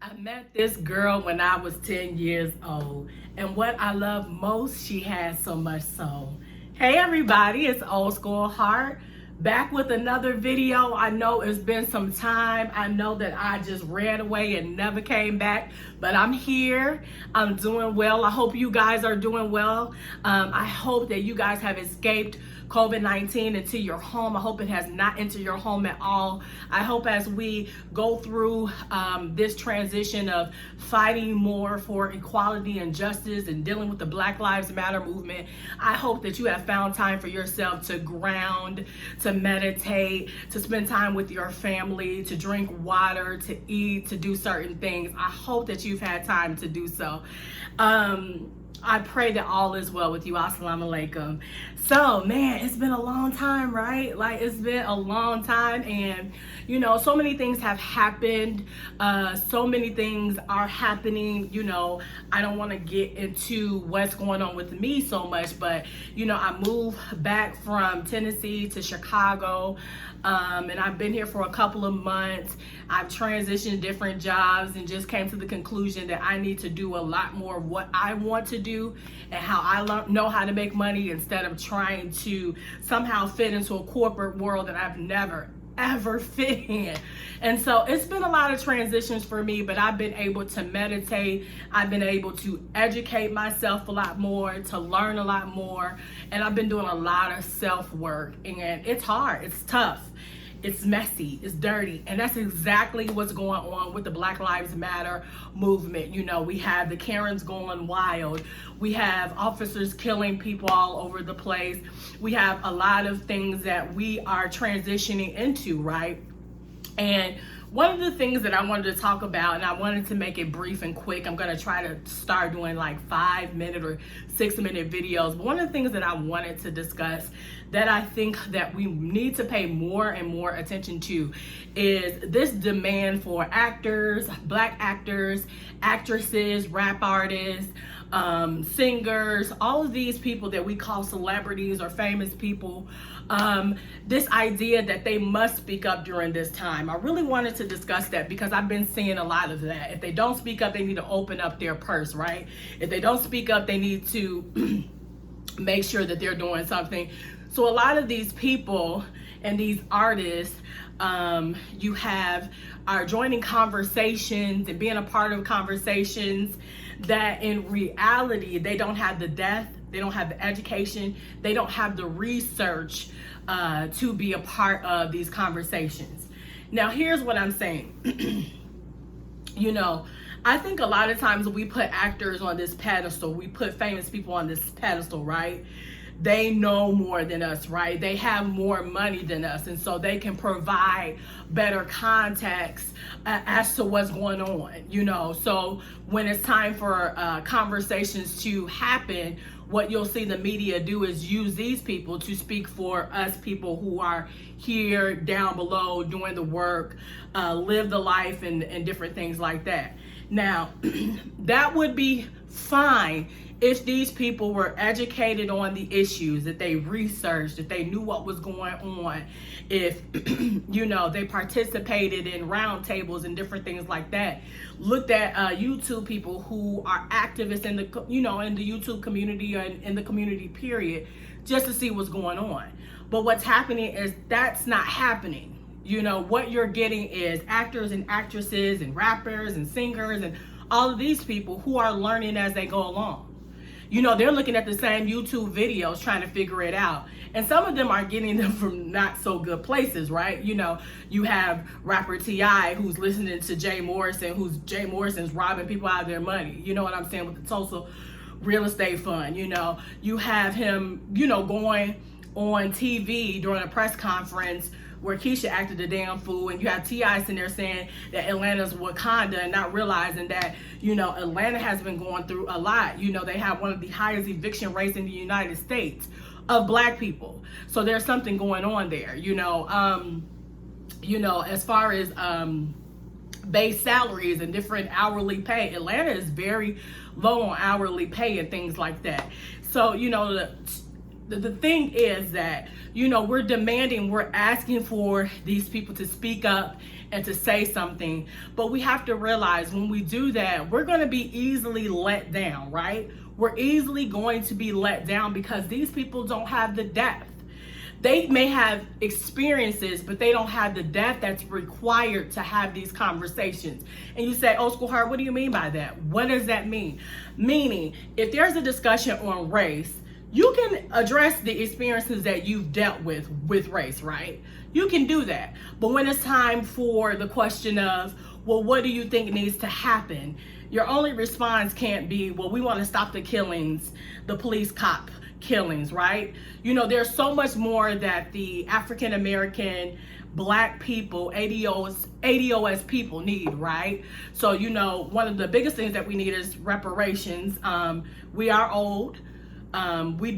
I met this girl when I was 10 years old, and what I love most, she has so much soul. Hey everybody, it's Old School Heart, back with another video. I know it's been some time. I know that I just ran away and never came back, but I'm here. I'm doing well. I hope you guys are doing well. I hope that you guys have escaped COVID-19 into your home. I hope it has not entered your home at all. I hope as we go through this transition of fighting more for equality and justice and dealing with the Black Lives Matter movement, I hope that you have found time for yourself to ground, to meditate, to spend time with your family, to drink water, to eat, to do certain things. I hope that you've had time to do so. I pray that all is well with you. Assalamu alaikum. So, man, it's been a long time, right? Like, it's been a long time, and you know, so many things have happened. So many things are happening. You know, I don't want to get into what's going on with me so much, but you know, I moved back from Tennessee to Chicago, and I've been here for a couple of months. I've transitioned different jobs and just came to the conclusion that I need to do a lot more of what I want to do and how I know how to make money instead of trying to somehow fit into a corporate world that I've never ever fit in. And so it's been a lot of transitions for me, but I've been able to meditate. I've been able to educate myself a lot more, to learn a lot more, and I've been doing a lot of self-work, and it's hard, it's tough. It's messy, it's dirty, and that's exactly what's going on with the Black Lives Matter movement. You know, we have the Karens going wild. We have officers killing people all over the place. We have a lot of things that we are transitioning into, right? And one of the things that I wanted to talk about, and I wanted to make it brief and quick, I'm going to try to start doing like 5-minute or 6-minute videos. But one of the things that I wanted to discuss that I think that we need to pay more and more attention to is this demand for actors, Black actors, actresses, rap artists, singers, all of these people that we call celebrities or famous people, this idea that they must speak up during this time. I really wanted to discuss that because I've been seeing a lot of that. If they don't speak up, they need to open up their purse, right? If they don't speak up, they need to make sure that they're doing something. So a lot of these people and these artists, you have are joining conversations and being a part of conversations that in reality, they don't have the depth, they don't have the education, they don't have the research to be a part of these conversations. Now, here's what I'm saying. You know, I think a lot of times we put actors on this pedestal, we put famous people on this pedestal, right? They know more than us, right? They have more money than us, and so they can provide better context as to what's going on, you know? So when it's time for conversations to happen, what you'll see the media do is use these people to speak for us people who are here down below doing the work, live the life and different things like that. Now, that would be fine if these people were educated on the issues, that they researched, that they knew what was going on, if you know, they participated in roundtables and different things like that, looked at YouTube people who are activists in the, you know, in the YouTube community or in the community period, just to see what's going on. But what's happening is that's not happening. You know, what you're getting is actors and actresses and rappers and singers and all of these people who are learning as they go along. You know, they're looking at the same YouTube videos trying to figure it out. And some of them are getting them from not so good places, right? You know, you have rapper T.I. who's listening to Jay Morrison's robbing people out of their money. You know what I'm saying? With the Tulsa real estate fund. You know, you have him, you know, going on TV during a press conference where Keisha acted a damn fool, and you have T.I. sitting there saying that Atlanta's Wakanda and not realizing that, you know, Atlanta has been going through a lot. You know, they have one of the highest eviction rates in the United States of Black people. So there's something going on there, you know, as far as base salaries and different hourly pay. Atlanta is very low on hourly pay and things like that. So, you know, the thing is that, we're demanding, we're asking for these people to speak up and to say something. But we have to realize when we do that, we're going to be easily let down, right? We're easily going to be let down because these people don't have the depth. They may have experiences, but they don't have the depth that's required to have these conversations. And you say, Old School Heart, what do you mean by that? What does that mean? Meaning, if there's a discussion on race, you can address the experiences that you've dealt with race, right? You can do that. But when it's time for the question of, well, what do you think needs to happen? Your only response can't be, well, we want to stop the killings, the police cop killings, right? There's so much more that the African American, Black people, ADOS people need, right? So, one of the biggest things that we need is reparations. We are old. We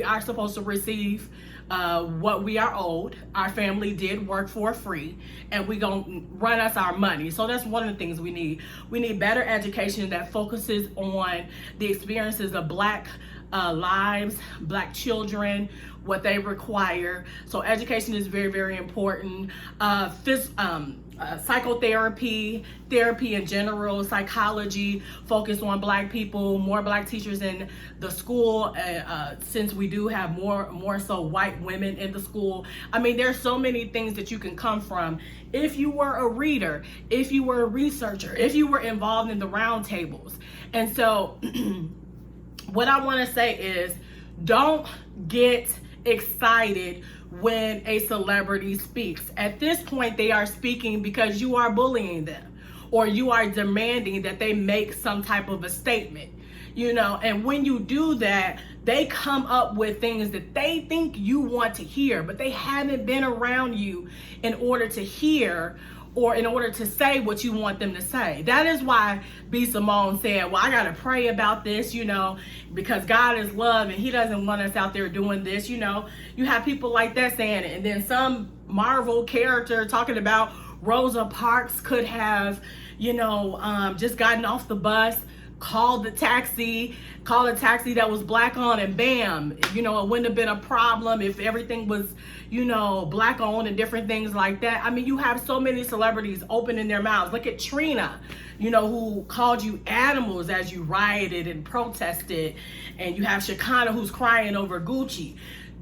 are supposed to receive what we are owed. Our family did work for free, and we gonna run us our money. So that's one of the things we need. We need better education that focuses on the experiences of Black lives, Black children, what they require. So education is very, very important. Psychotherapy, therapy in general, psychology, focus on Black people, more Black teachers in the school, since we do have more so white women in the school. I mean, there's so many things that you can come from. If you were a reader, if you were a researcher, if you were involved in the roundtables. And so what I want to say is, don't get excited when a celebrity speaks. At this point, they are speaking because you are bullying them, or you are demanding that they make some type of a statement, and when you do that, they come up with things that they think you want to hear, but they haven't been around you in order to hear or in order to say what you want them to say. That is why B. Simone said, well, I gotta pray about this, because God is love and he doesn't want us out there doing this. You have people like that saying it. And then some Marvel character talking about Rosa Parks could have, just gotten off the bus, called a taxi that was Black owned, and bam, it wouldn't have been a problem if everything was, Black owned and different things like that. I mean, you have so many celebrities opening their mouths. Look at Trina, who called you animals as you rioted and protested. And you have Shekinah, who's crying over Gucci.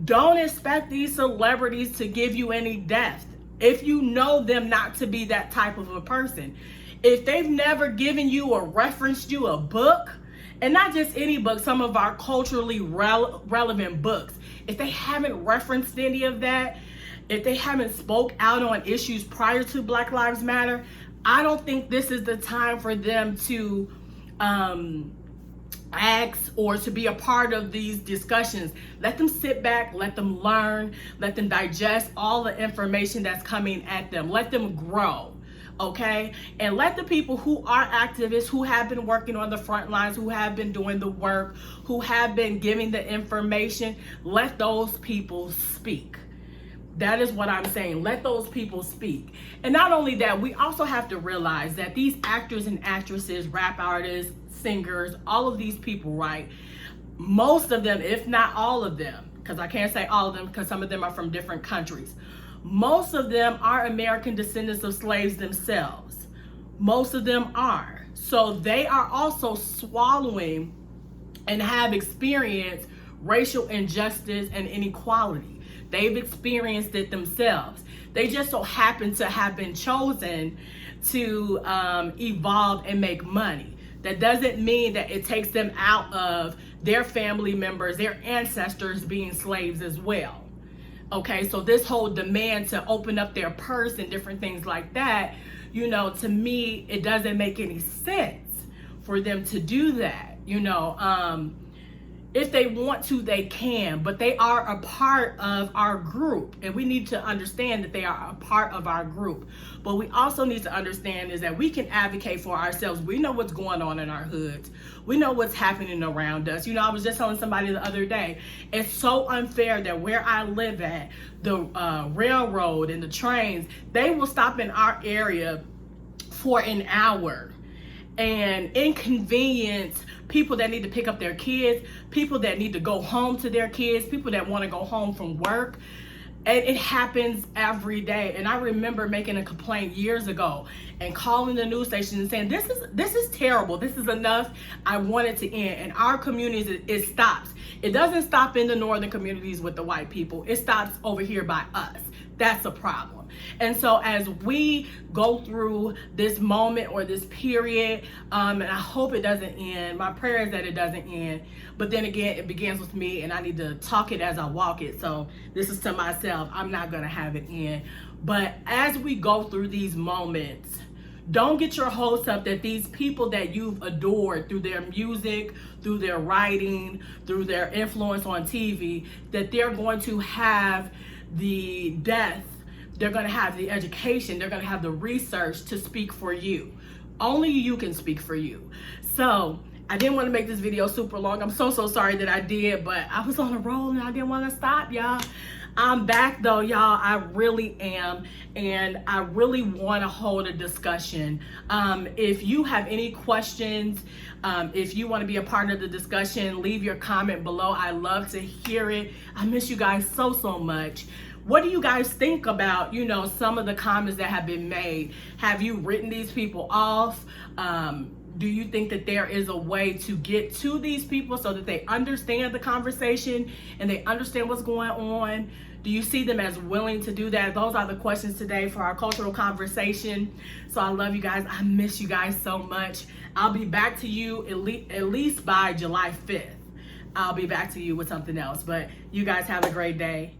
Don't expect these celebrities to give you any depth if you know them not to be that type of a person. If they've never given you or referenced you a book, and not just any book, some of our culturally relevant books, if they haven't referenced any of that, if they haven't spoke out on issues prior to Black Lives Matter, I don't think this is the time for them to ask or to be a part of these discussions. Let them sit back, let them learn, let them digest all the information that's coming at them. Let them grow. Okay, and let the people who are activists, who have been working on the front lines, who have been doing the work, who have been giving the information, let those people speak. That is what I'm saying. Let those people speak. And not only that, we also have to realize that these actors and actresses, rap artists, singers, all of these people, right? Most of them, if not all of them, because I can't say all of them because some of them are from different countries. Most of them are American descendants of slaves themselves. Most of them are. So they are also swallowing and have experienced racial injustice and inequality. They've experienced it themselves. They just so happen to have been chosen to evolve and make money. That doesn't mean that it takes them out of their family members, their ancestors being slaves as well. Okay, so this whole demand to open up their purse and different things like that, to me, it doesn't make any sense for them to do that. If they want to, they can, but they are a part of our group, and we need to understand that they are a part of our group. But we also need to understand is that we can advocate for ourselves. We know what's going on in our hoods. We know what's happening around us. I was just telling somebody the other day, it's so unfair that where I live at, the railroad and the trains, they will stop in our area for an hour and inconvenience people that need to pick up their kids, people that need to go home to their kids, people that want to go home from work. And it happens every day. And I remember making a complaint years ago and calling the news station and saying, this is terrible. This is enough. I want it to end. And our communities, it stops. It doesn't stop in the northern communities with the white people. It stops over here by us. That's a problem. And so as we go through this moment or this period, and I hope it doesn't end, my prayer is that it doesn't end, but then again, it begins with me and I need to talk it as I walk it. So this is to myself, I'm not gonna have it end. But as we go through these moments, don't get your hopes up that these people that you've adored through their music, through their writing, through their influence on TV, that they're going to have the depth, they're going to have the education, they're going to have the research to speak for you. Only you can speak for you. So I didn't want to make this video super long. I'm so sorry that I did, but I was on a roll and I didn't want to stop, y'all. I'm back though, y'all. I really am. And I really want to hold a discussion. If you have any questions, if you want to be a part of the discussion, leave your comment below. I love to hear it. I miss you guys so much. What do you guys think about, some of the comments that have been made? Have you written these people off? Do you think that there is a way to get to these people so that they understand the conversation and they understand what's going on? Do you see them as willing to do that? Those are the questions today for our cultural conversation. So I love you guys. I miss you guys so much. I'll be back to you at least by July 5th. I'll be back to you with something else. But you guys have a great day.